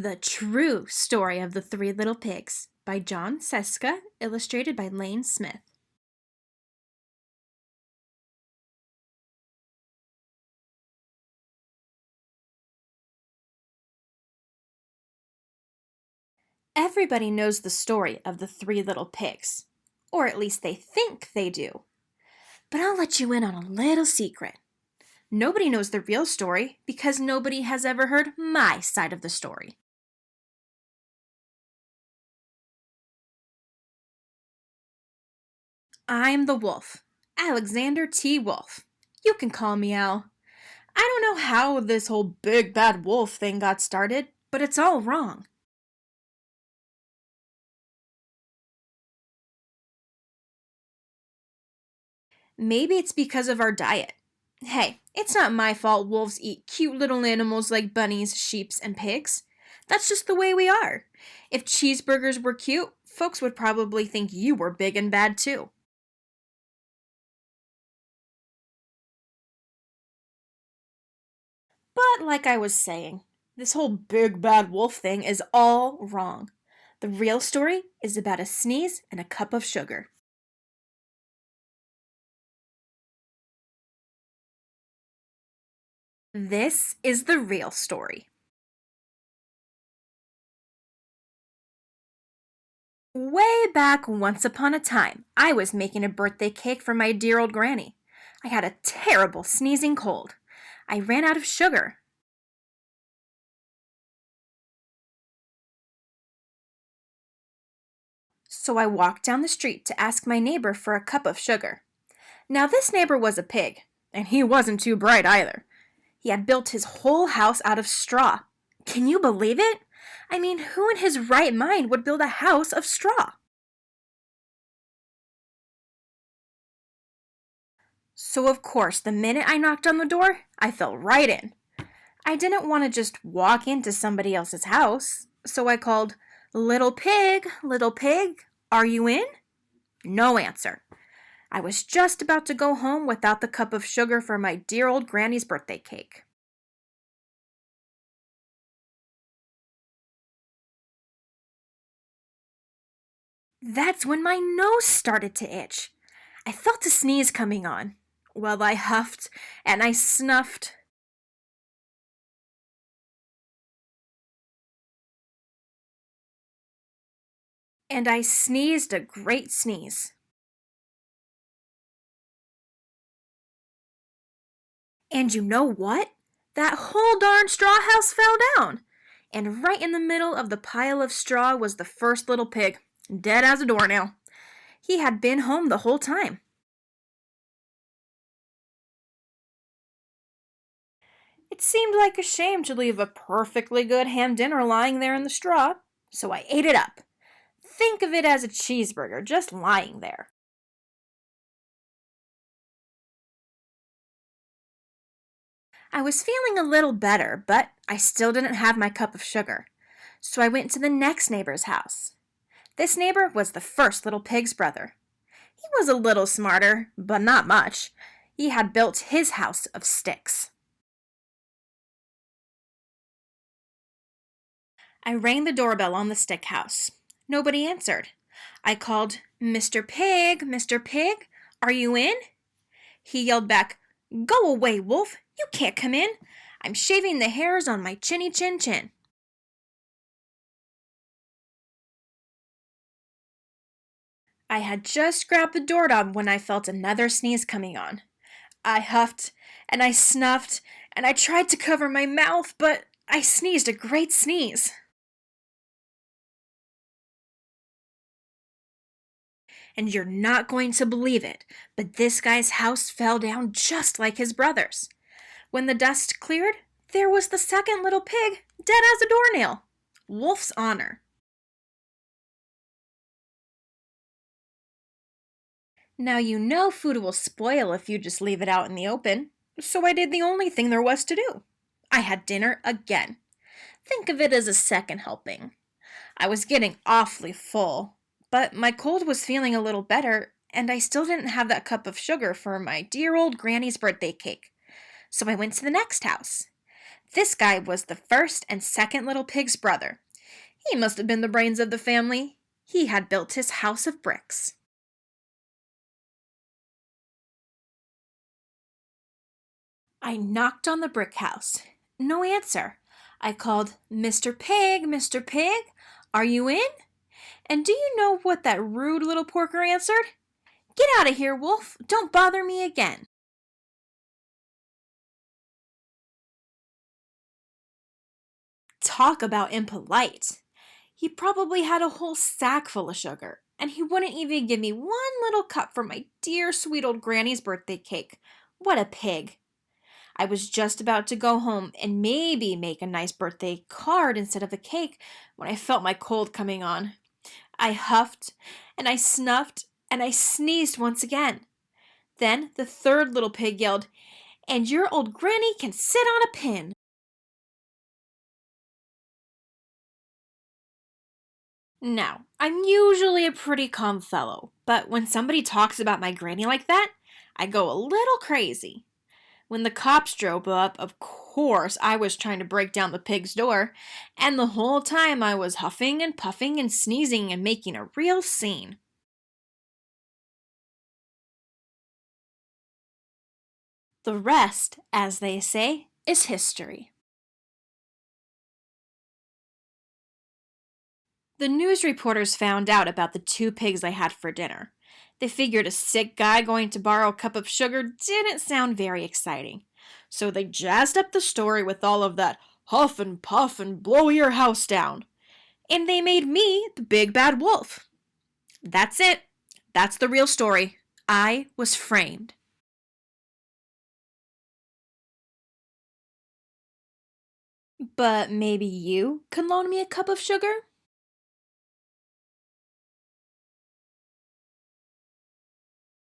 The True Story of the Three Little Pigs by Scieszka, illustrated by Lane Smith. Everybody knows the story of the three little pigs, or at least they think they do. But I'll let you in on a little secret. Nobody knows the real story because nobody has ever heard my side of the story. I'm the wolf, Alexander T. Wolf. You can call me Al. I don't know how this whole big bad wolf thing got started, but it's all wrong. Maybe it's because of our diet. Hey, it's not my fault wolves eat cute little animals like bunnies, sheep, and pigs. That's just the way we are. If cheeseburgers were cute, folks would probably think you were big and bad too. But like I was saying, this whole big bad wolf thing is all wrong. The real story is about a sneeze and a cup of sugar. This is the real story. Way back once upon a time, I was making a birthday cake for my dear old granny. I had a terrible sneezing cold. I ran out of sugar. So I walked down the street to ask my neighbor for a cup of sugar. Now, this neighbor was a pig, and he wasn't too bright either. He had built his whole house out of straw. Can you believe it? I mean, who in his right mind would build a house of straw? So, of course, the minute I knocked on the door, I fell right in. I didn't want to just walk into somebody else's house, so I called, little pig, are you in? No answer. I was just about to go home without the cup of sugar for my dear old granny's birthday cake. That's when my nose started to itch. I felt a sneeze coming on. Well, I huffed and I snuffed. And I sneezed a great sneeze. And you know what? That whole darn straw house fell down. And right in the middle of the pile of straw was the first little pig, dead as a doornail. He had been home the whole time. It seemed like a shame to leave a perfectly good ham dinner lying there in the straw, so I ate it up. Think of it as a cheeseburger just lying there. I was feeling a little better, but I still didn't have my cup of sugar. So I went to the next neighbor's house. This neighbor was the first little pig's brother. He was a little smarter, but not much. He had built his house of sticks. I rang the doorbell on the stick house. Nobody answered. I called, Mr. Pig, are you in? He yelled back, Go away, wolf, you can't come in. I'm shaving the hairs on my chinny chin chin. I had just grabbed the doorknob when I felt another sneeze coming on. I huffed and I snuffed and I tried to cover my mouth, but I sneezed a great sneeze. And you're not going to believe it, but this guy's house fell down just like his brother's. When the dust cleared, there was the second little pig, dead as a doornail. Wolf's honor. Now you know food will spoil if you just leave it out in the open, so I did the only thing there was to do. I had dinner again. Think of it as a second helping. I was getting awfully full, but my cold was feeling a little better, and I still didn't have that cup of sugar for my dear old granny's birthday cake. So I went to the next house. This guy was the first and second little pig's brother. He must have been the brains of the family. He had built his house of bricks. I knocked on the brick house. No answer. I called, Mr. Pig, Mr. Pig, are you in? And do you know what that rude little porker answered? Get out of here, Wolf. Don't bother me again. Talk about impolite. He probably had a whole sack full of sugar, and he wouldn't even give me one little cup for my dear sweet old granny's birthday cake. What a pig. I was just about to go home and maybe make a nice birthday card instead of a cake when I felt my cold coming on. I huffed and I snuffed and I sneezed once again. Then the third little pig yelled, "And your old granny can sit on a pin." Now, I'm usually a pretty calm fellow, but when somebody talks about my granny like that, I go a little crazy. When the cops drove up, of course, I was trying to break down the pig's door, and the whole time I was huffing and puffing and sneezing and making a real scene. The rest, as they say, is history. The news reporters found out about the two pigs I had for dinner. They figured a sick guy going to borrow a cup of sugar didn't sound very exciting. So they jazzed up the story with all of that huff and puff and blow your house down. And they made me the big bad wolf. That's it. That's the real story. I was framed. But maybe you can loan me a cup of sugar?